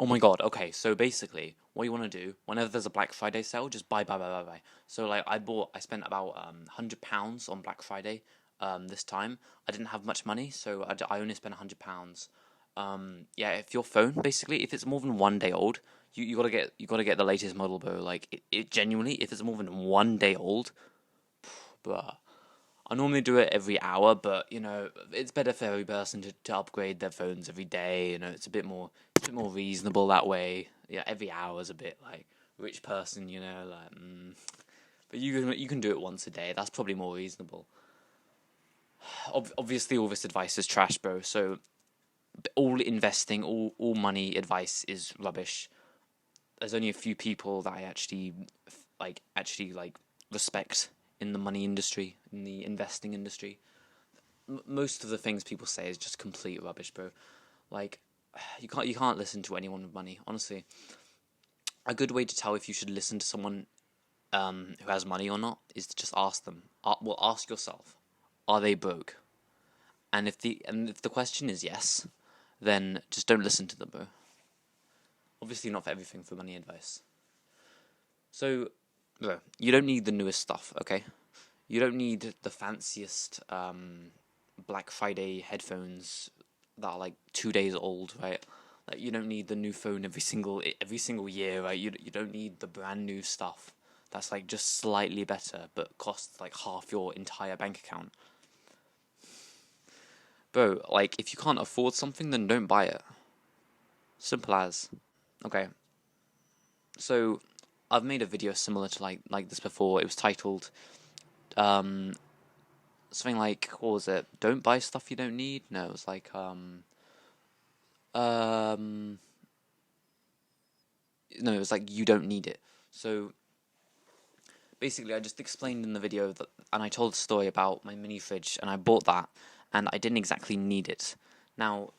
Oh my god, okay, so basically, what you want to do, whenever there's a Black Friday sale, just buy, buy, buy, buy, buy. So, like, I spent about £100 on Black Friday this time. I didn't have much money, so I only spent £100. Yeah, if your phone, basically, if it's more than 1 day old, you gotta get the latest model, bro. Like, it genuinely, if it's more than 1 day old, bruh. I normally do it every hour, but it's better for every person to upgrade their phones every day. It's a bit more reasonable that way. Yeah, every hour is a bit like rich person, like. But you can do it once a day. That's probably more reasonable. Obviously, all this advice is trash, bro. So all investing, all money advice is rubbish. There's only a few people that I actually like respect in the money industry, in the investing industry. Most of the things people say is just complete rubbish, bro. Like, you can't listen to anyone with money. Honestly, a good way to tell if you should listen to someone who has money or not is to just ask them. Well, ask yourself, are they broke? And if the question is yes, then just don't listen to them, bro. Obviously, not for everything for money advice. So, bro, you don't need the newest stuff, okay? You don't need the fanciest Black Friday headphones that are like 2 days old, right? Like you don't need the new phone every single year, right? You don't need the brand new stuff that's like just slightly better but costs like half your entire bank account. Bro, like if you can't afford something, then don't buy it. Simple as. Okay, so I've made a video similar to like this before. It was titled um something like, what was it? Don't buy stuff you don't need. No, it was like um no, it was like you don't need it. So basically, I just explained in the video that, and I told a story about my mini fridge, and I bought that, and I didn't exactly need it. Now,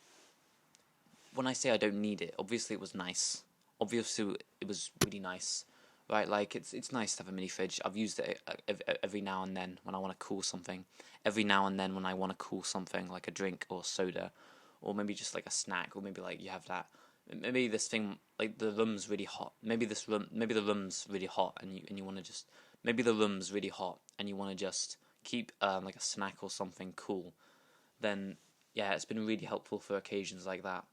when I say I don't need it, obviously it was nice. Obviously, it was really nice, right? Like it's nice to have a mini fridge. I've used it every now and then when I want to cool something. Every now and then when I want to cool something like a drink or soda, or maybe just like a snack, or maybe like you have that. Maybe this thing, like the room's really hot. Maybe the room's really hot, and you want to just. Maybe the room's really hot, and you want to just keep like a snack or something cool. Then yeah, it's been really helpful for occasions like that.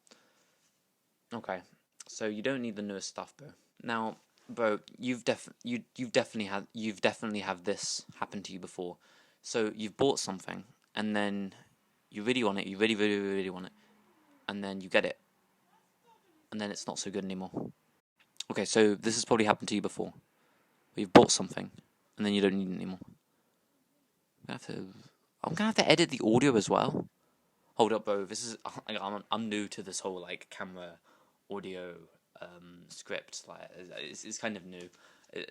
Okay, so you don't need the newest stuff, bro. Now, bro, you've definitely had this happen to you before. So you've bought something, and then you really want it, you really, really, really, really want it, and then you get it, and then it's not so good anymore. Okay, so this has probably happened to you before. Where you've bought something, and then you don't need it anymore. I'm gonna have to edit the audio as well. Hold up, bro. This is I'm new to this whole like camera audio script. Like it's kind of new.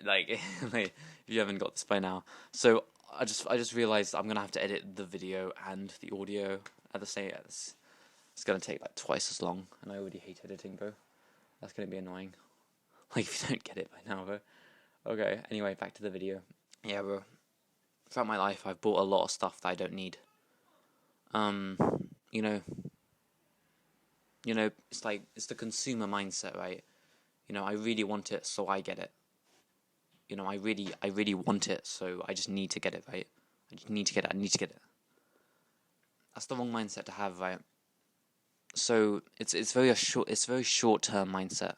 Like, like if you haven't got this by now. So I just realized I'm gonna have to edit the video and the audio at the same. It's gonna take like twice as long, and I already hate editing, bro. That's gonna be annoying. Like if you don't get it by now, bro. Okay. Anyway, back to the video. Yeah, bro. Throughout my life, I've bought a lot of stuff that I don't need. Um, you know, it's like it's the consumer mindset, right? I really want it, so I get it. I really want it, so I just need to get it, right? I just need to get it. I need to get it. That's the wrong mindset to have, right? So it's very short term mindset.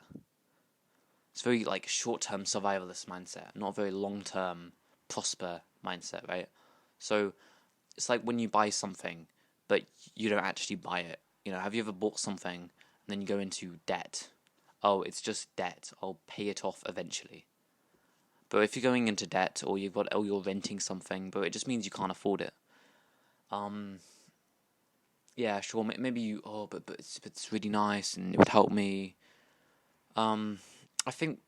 It's very like short term survivalist mindset, not very long term prosper mindset, right? So it's like when you buy something, but you don't actually buy it. Have you ever bought something and then you go into debt? Oh, it's just debt. I'll pay it off eventually. But if you're going into debt, or you're renting something, but it just means you can't afford it. Yeah, sure. Maybe you. Oh, but it's really nice and it would help me. I think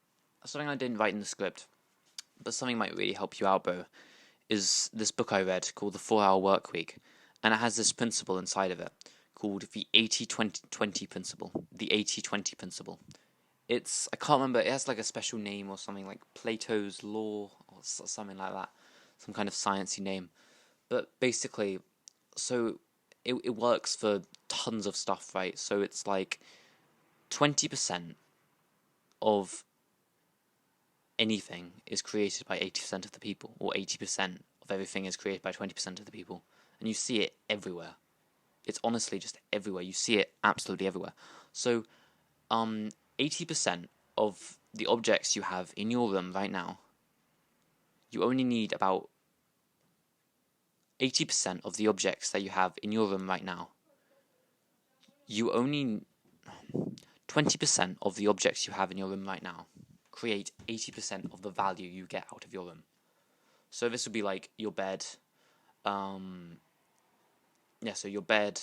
something I didn't write in the script, but something might really help you out, bro, is this book I read called The 4 Hour Work Week, and it has this principle inside of it called the 80-20-20 principle. The 80-20 principle. I can't remember, it has like a special name or something like Plato's Law or something like that. Some kind of sciencey name. But basically, so it works for tons of stuff, right? So it's like 20% of anything is created by 80% of the people, or 80% of everything is created by 20% of the people. And you see it everywhere. It's honestly just everywhere. You see it absolutely everywhere. So, 80% of the objects you have in your room right now, you only need about 80% of the objects that you have in your room right now. You only 20% of the objects you have in your room right now create 80% of the value you get out of your room. So this would be like your bed. So your bed,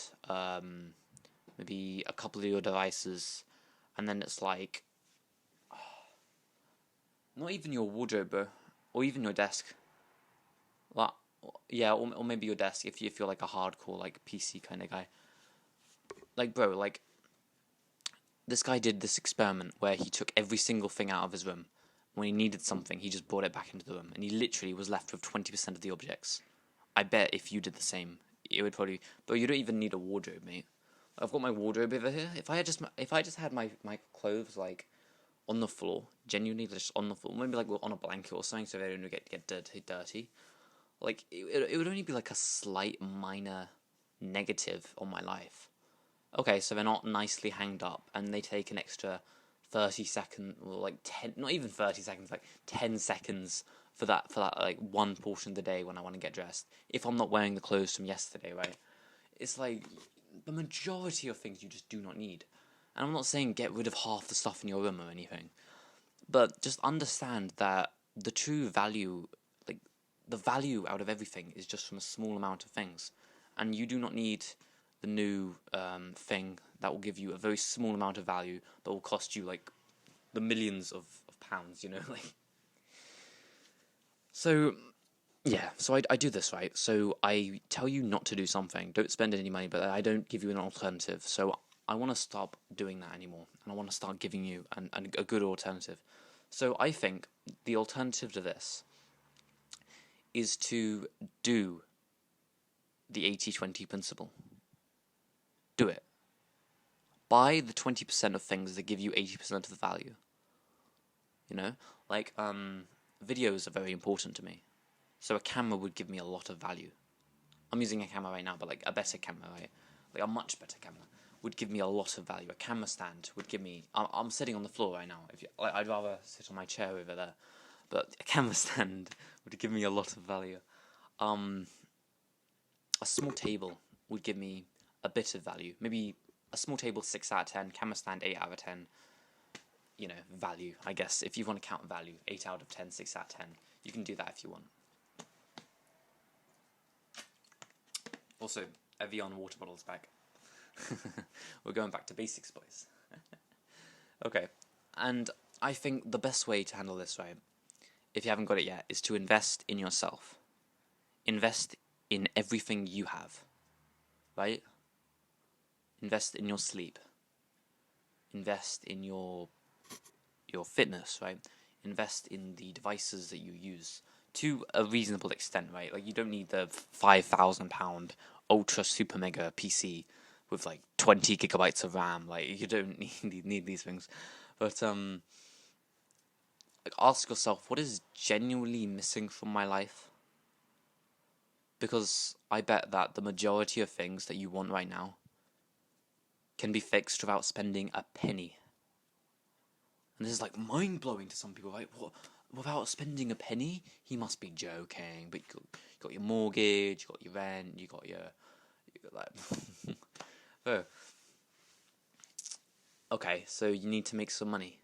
maybe a couple of your devices, and then it's like not even your wardrobe, bro, or even your desk. Well, yeah, or maybe your desk if you're like a hardcore like PC kind of guy. Like, bro, like this guy did this experiment where he took every single thing out of his room. When he needed something, he just brought it back into the room, and he literally was left with 20% of the objects. I bet if you did the same, it would probably. But you don't even need a wardrobe, mate. I've got my wardrobe over here. If I just had my clothes like on the floor, genuinely just on the floor, maybe like on a blanket or something, so they don't get dirty. Like it would only be like a slight minor negative on my life. Okay, so they're not nicely hanged up, and they take an extra 30 seconds, or like 10, not even 30 seconds, like 10 seconds for that like one portion of the day when I want to get dressed. If I'm not wearing the clothes from yesterday, right? It's like the majority of things you just do not need. And I'm not saying get rid of half the stuff in your room or anything, but just understand that the true value, like the value out of everything, is just from a small amount of things, and you do not need the new thing that will give you a very small amount of value but will cost you like the millions of pounds, you know, like. So yeah, so I do this, right? So I tell you not to do something, don't spend any money, but I don't give you an alternative. So I want to stop doing that anymore, and I want to start giving you a good alternative. So I think the alternative to this is to do the 80-20 principle. Do it. Buy the 20% of things that give you 80% of the value. You know? Like, videos are very important to me. So a camera would give me a lot of value. I'm using a camera right now, but like a better camera, right? Like a much better camera would give me a lot of value. A camera stand would give me. I'm sitting on the floor right now. I'd rather sit on my chair over there, but a camera stand would give me a lot of value. A small table would give me a bit of value. Maybe a small table 6 out of 10, camera stand 8 out of 10. You know, value, I guess. If you want to count value, 8 out of 10, 6 out of 10. You can do that if you want. Also, Evian water bottles back. We're going back to basics, boys. Okay, and I think the best way to handle this, right, if you haven't got it yet, is to invest in yourself. Invest in everything you have, right? Invest in your sleep. Invest in your fitness, right? Invest in the devices that you use to a reasonable extent, right? Like, you don't need the £5,000 ultra super mega PC with like 20 gigabytes of RAM. Like, you don't need these things. But like, ask yourself, what is genuinely missing from my life? Because I bet that the majority of things that you want right now can be fixed without spending a penny. And this is like mind-blowing to some people, right? What? Without spending a penny? He must be joking. But you got your mortgage, you got your rent, you got like... Oh. Okay, so you need to make some money.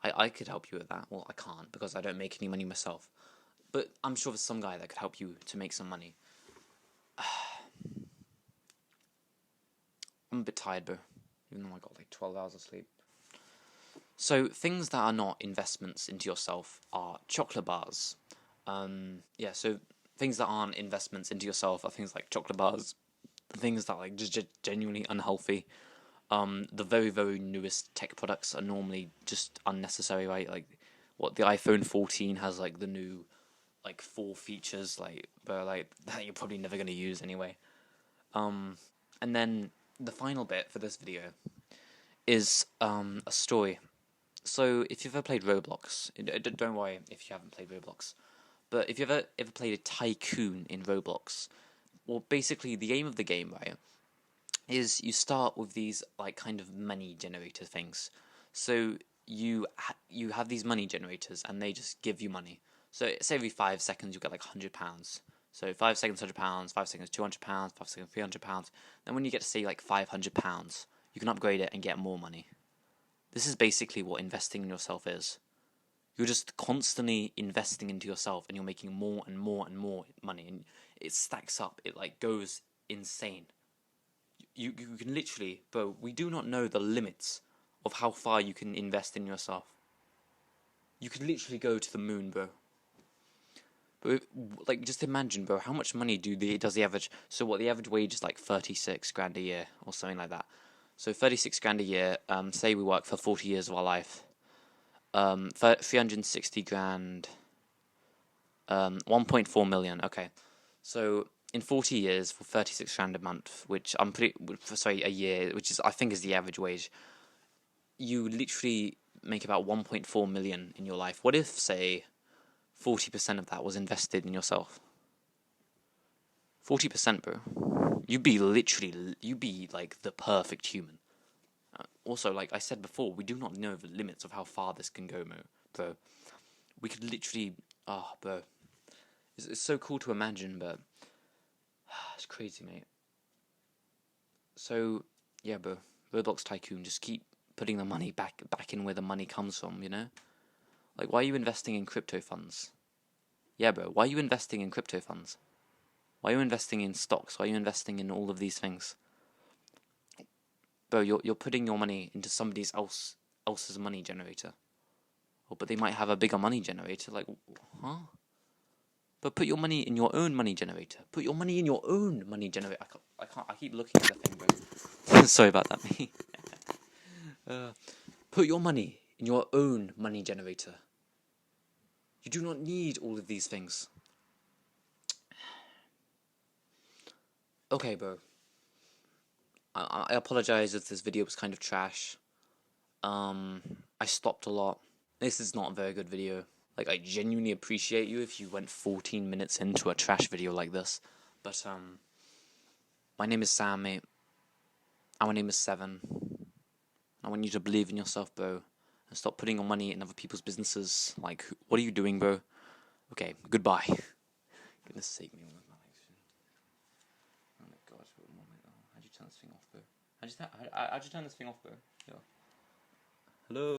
I could help you with that. Well, I can't because I don't make any money myself. But I'm sure there's some guy that could help you to make some money. I'm a bit tired, bro. Even though I got like 12 hours of sleep. So, things that are not investments into yourself are chocolate bars. So things that aren't investments into yourself are things like chocolate bars, things that are like just genuinely unhealthy. The very, very newest tech products are normally just unnecessary, right? Like, what, the iPhone 14 has like the new, like, 4 features, like, but like that you're probably never gonna use anyway. And then the final bit for this video is a story. So if you've ever played Roblox, don't worry if you haven't played Roblox, but if you've ever played a tycoon in Roblox, well, basically the aim of the game, right, is you start with these like kind of money generator things. So you have these money generators, and they just give you money. So say every 5 seconds you get like £100. So 5 seconds £100, 5 seconds £200, 5 seconds £300. Then when you get to say like £500, you can upgrade it and get more money. This is basically what investing in yourself is. You're just constantly investing into yourself, and you're making more and more and more money, and it stacks up. It like goes insane. You can literally, bro. We do not know the limits of how far you can invest in yourself. You can literally go to the moon, bro. But like, just imagine, bro. How much money does the average? So what, the average wage is like 36 grand a year or something like that. So 36 grand a year. Say we work for 40 years of our life. 360 grand. 1.4 million. Okay, so in 40 years for 36 grand a month, which a year, which is I think is the average wage. You literally make about 1.4 million in your life. What if, say, 40% of that was invested in yourself? 40%, bro. You'd be like the perfect human. Also, like I said before, we do not know the limits of how far this can go, bro. We could literally, bro. It's so cool to imagine, but it's crazy, mate. So, yeah, bro. Roblox Tycoon, just keep putting the money back in where the money comes from, you know? Like, why are you investing in crypto funds? Yeah, bro, why are you investing in crypto funds? Why are you investing in stocks? Why are you investing in all of these things? Bro, you're putting your money into somebody else's money generator. Oh, but they might have a bigger money generator. Like, huh? But put your money in your own money generator. Put your money in your own money generator. I can't. I keep looking at the thing, bro. Sorry about that, mate. Put your money in your own money generator. You do not need all of these things. Okay, bro. I apologize if this video was kind of trash. I stopped a lot. This is not a very good video. Like, I genuinely appreciate you if you went 14 minutes into a trash video like this. But, my name is Sam, mate. Our name is Seven. I want you to believe in yourself, bro. And stop putting your money in other people's businesses. Like, what are you doing, bro? Okay, goodbye. Goodness sake, me. Oh my gosh, how'd you turn this thing off, bro? How'd you turn this thing off, bro? Yo. Hello?